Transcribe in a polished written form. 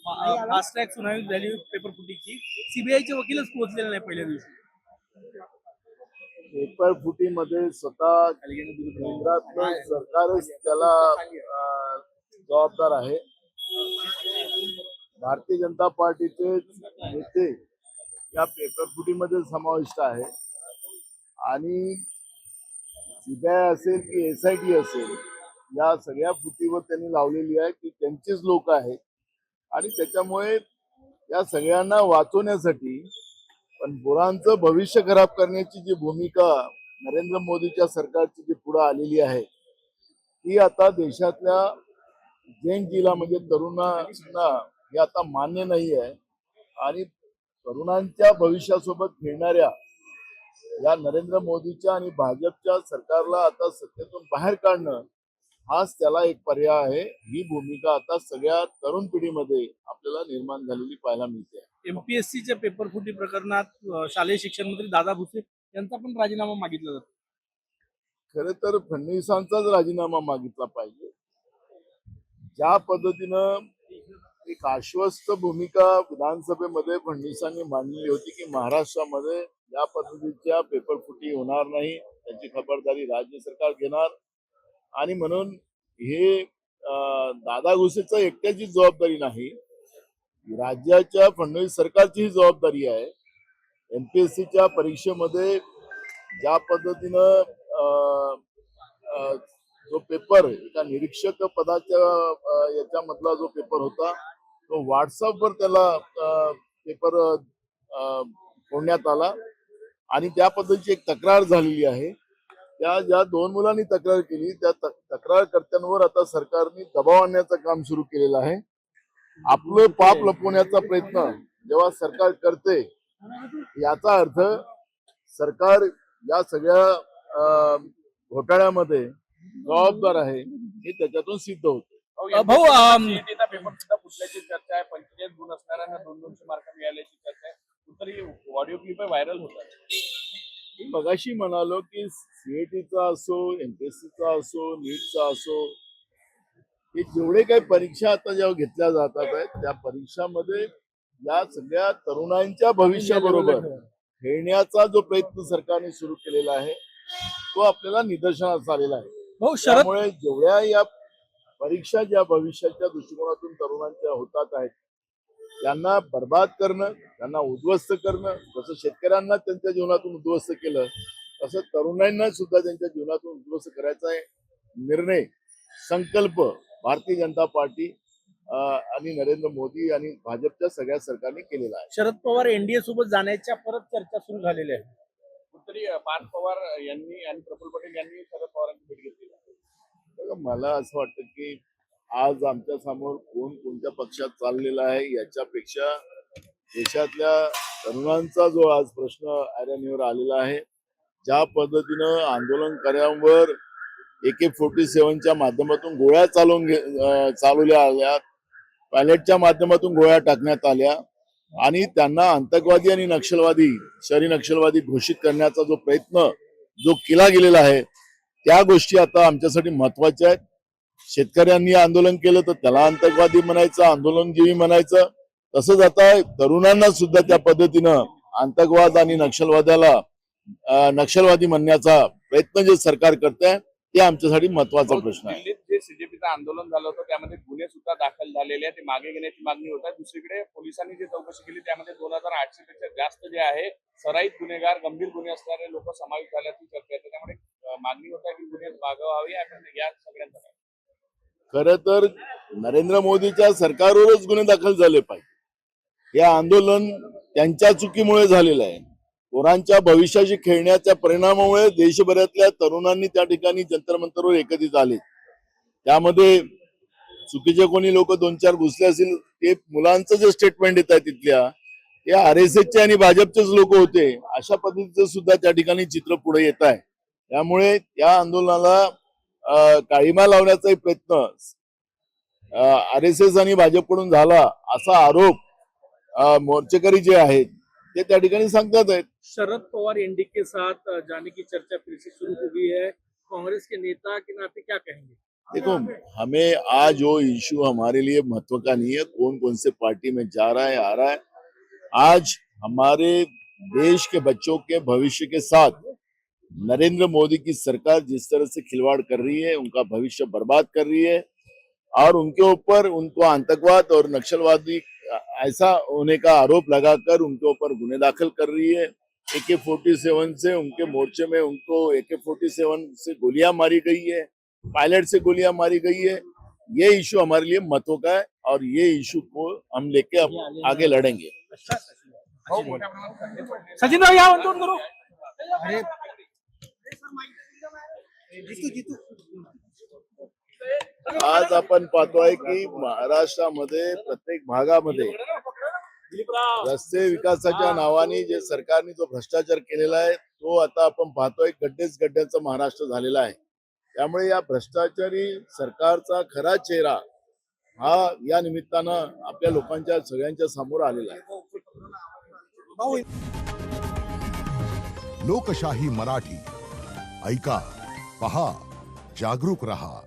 Fast track सुनावणी झाली paper फुटीची. सीबीआयचे वकीलच पोहोचलेले नाही पहिल्या दिवशी. पेपर फुटीमध्ये स्वतः केंद्रातलं सरकारच त्याला जबाबदार आहे. भारतीय जनता पार्टीचे नेते या पेपर फुटीमध्ये समाविष्ट आहे आणि सीबीआय असेल की SIT असेल या सगळ्या फुटीवर त्यांनी लावलेली आहे की त्यांचेच लोक आहेत आणि त्याच्यामुळे या सगळ्यांना वाचवण्यासाठी पण पोरांचं भविष्य खराब करण्याची जी भूमिका नरेंद्र मोदीच्या सरकारची जी पुढे आलेली आहे ती आता देशातल्या जेनजीला म्हणजे तरुणांना हे आता मान्य नाही आहे आणि तरुणांच्या भविष्यासोबत खेळणाऱ्या या नरेंद्र मोदीच्या आणि भाजपच्या सरकारला आता सत्तेतून बाहेर काढणं हाच त्याला एक पर्याय आहे. ही भूमिका आता सगळ्या तरुण पिढीमध्ये आपल्याला निर्माण झालेली पाहायला मिळते. MPSCच्या पेपर फुटी प्रकरणात शालेय शिक्षण मंत्री दादा भुसे यांचा पण राजीनामा मागितला जातो. खरं तर फडणवीसांचाच राजीनामा मागितला पाहिजे. ज्या पद्धतीनं एक आश्वस्त भूमिका विधानसभेमध्ये फडणवीसांनी मांडली होती की महाराष्ट्रामध्ये या पद्धतीच्या पेपर फुटी होणार नाही, त्याची खबरदारी राज्य सरकार घेणार आणि म्हणून हे दादा भुसेचं एकट्याची जबाबदारी नाही, राज्याच्या फडणवीस सरकारची ही जबाबदारी आहे. MPSCच्या परीक्षेमध्ये ज्या पद्धतीनं जो पेपर एका निरीक्षक पदाच्या याच्यामधला जो पेपर होता तो व्हॉट्सअपवर त्याला पेपर फोडण्यात आला आणि त्या पद्धतीची एक तक्रार झालेली आहे. त्या ज्या दोन मुलांनी तक्रार केली त्या तक्रारकर्त्यांवर आता सरकारने दबाव आणण्याचं काम सुरू केलेलं आहे. आपलं पाप लपवण्याचा प्रयत्न जेव्हा सरकार करते याचा अर्थ सरकार या सगळ्या घोटाळ्यामध्ये जबाबदार आहे हे त्याच्यातून सिद्ध होते. भाऊ पेपर सुद्धा फुटल्याची चर्चा आहे. 45 गुण असणाऱ्यांना 200 मार्क मिळाल्याची चर्चा आहे. कुठतरी ऑडिओ क्लिप व्हायरल होतात. मी मगाशी म्हणालो की CETचा असो, MPSCचा असो, नीटचा असो, हे जेवढे काही परीक्षा आता जेव्हा घेतल्या जातात आहेत त्या परीक्षामध्ये या सगळ्या तरुणांच्या भविष्याबरोबर खेळण्याचा जो प्रयत्न सरकारने सुरू केलेला आहे तो आपल्याला निदर्शनास आलेला आहे. त्यामुळे जेवढ्या या परीक्षा ज्या भविष्याच्या दृष्टिकोनातून तरुणांच्या होतात आहेत त्यांना बर्बाद करणं, त्यांना उद्ध्वस्त करणं, जसं शेतकऱ्यांना त्यांच्या जीवनातून उद्ध्वस्त केलं तसं तरुणांना सुद्धा त्यांच्या जीवनातून उद्ध्वस्त करायचा निर्णय संकल्प भारतीय जनता पार्टी आणि नरेंद्र मोदी आणि भाजपच्या सगळ्या सरकारने केलेला आहे. शरद पवार NDA सोबत जाण्याच्या परत चर्चा सुरू झालेल्या आहे. कुठतरी पार्थ पवार यांनी आणि प्रफुल्ल पटेल यांनी शरद पवारांची भेट घेतली. मला असं वाटतं की आज आमच्या समोर कोण कोणत्या पक्षात चाललेला आहे याच्यापेक्षा देशातल्या तरुणांचा जो आज प्रश्न ऐरणीवर आलेला आहे, ज्या पद्धतीनं आंदोलनकर्त्यांवर AK-47च्या माध्यमातून गोळ्या चालवल्या आल्या, पॅलेटच्या माध्यमातून गोळ्या टाकण्यात आल्या आणि त्यांना आतंकवादी आणि नक्षलवादी शहरी नक्षलवादी घोषित करण्याचा जो प्रयत्न जो केला गेलेला आहे त्या गोष्टी आता आमच्यासाठी महत्वाच्या आहेत. शेतकऱ्यांनी आंदोलन केलं तर त्याला आतंकवादी म्हणायचं, आंदोलनजीवी म्हणायचं. तसंच आता तरुणांना सुद्धा त्या पद्धतीनं आतंकवाद आणि नक्षलवादी म्हणण्याचा प्रयत्न जे सरकार करते ते आमच्यासाठी महत्वाचा प्रश्न आहे. दिल्लीत जे CJPचं आंदोलन झालं होतं त्यामध्ये गुन्हे सुद्धा दाखल झालेले आहेत. ते मागे घेण्याची मागणी होत आहे. दुसरीकडे पोलिसांनी जी चौकशी केली त्यामध्ये 2800 पेक्षा जास्त जे आहे सराईत गुन्हेगार, गंभीर गुन्हे असणारे लोक समाविष्ट झाल्याची चर्चा आहे. त्यामुळे मागणी होत आहे की गुन्हे मागवावे. या सगळ्यांचा खरं तर नरेंद्र मोदीच्या सरकारवरच गुन्हे दाखल झाले पाहिजे. हे आंदोलन त्यांच्या चुकीमुळे झालेलं आहे. पोरांच्या भविष्याशी खेळण्याच्या परिणामामुळे देशभरातल्या तरुणांनी त्या ठिकाणी जंतर मंतरवर एकत्रित आले. त्यामध्ये चुकीचे कोणी लोक 2-4 घुसले असतील. ते मुलांचं जे स्टेटमेंट येत आहे तिथल्या ते RSSचे आणि भाजपचेच लोक होते अशा पद्धतीचं सुद्धा त्या ठिकाणी चित्र पुढे येत आहे. त्यामुळे त्या आंदोलनाला काळीमा लावण्याचा प्रयत्न RSS आणि भाजपकडून झाला असा आरोप मोर्चेकरी जे आहेत ते त्या ठिकाणी सांगतात आहेत. शरद पवार NDA के साथ जाने की चर्चा फिर से शुरू हो गई है. कांग्रेस के नेता के नाते क्या कहेंगे? देखो, हमें आज वो इशू हमारे लिए महत्व का नहीं है, कौन कौन से पार्टी में जा रहा है आ रहा है। आज हमारे देश के बच्चों के भविष्य के साथ नरेंद्र मोदी की सरकार जिस तरह से खिलवाड़ कर रही है, उनका भविष्य बर्बाद कर रही है और उनके ऊपर उनको आतंकवाद और नक्सलवादी ऐसा होने का आरोप लगाकर उनके ऊपर गुने दाखिल कर रही है। AK-47 से उनके मोर्चे में उनको AK-47 से गोलियां मारी गई है, पायलट से गोलियां मारी गई है। ये इशू हमारे लिए महत्व का है और ये इशू को हम लेके अब आगे लड़ेंगे। सचिन भाई या दोन करू अरे आज आपण पाहतोय की महाराष्ट्रामध्ये प्रत्येक भागामध्ये रस्ते विकासाच्या नावाने जे सरकारने जो भ्रष्टाचार केलेला आहे तो आता आपण पाहतोय गड्डेच गड्ड्याचा महाराष्ट्र झालेला आहे। त्यामुळे या भ्रष्टाचारी सरकारचा खरा चेहरा हा या निमित्तानं आपल्या लोकांच्या सगळ्यांच्या समोर आलेला आहे। लोकशाही मराठी ऐका, पहा, जागरूक रहा।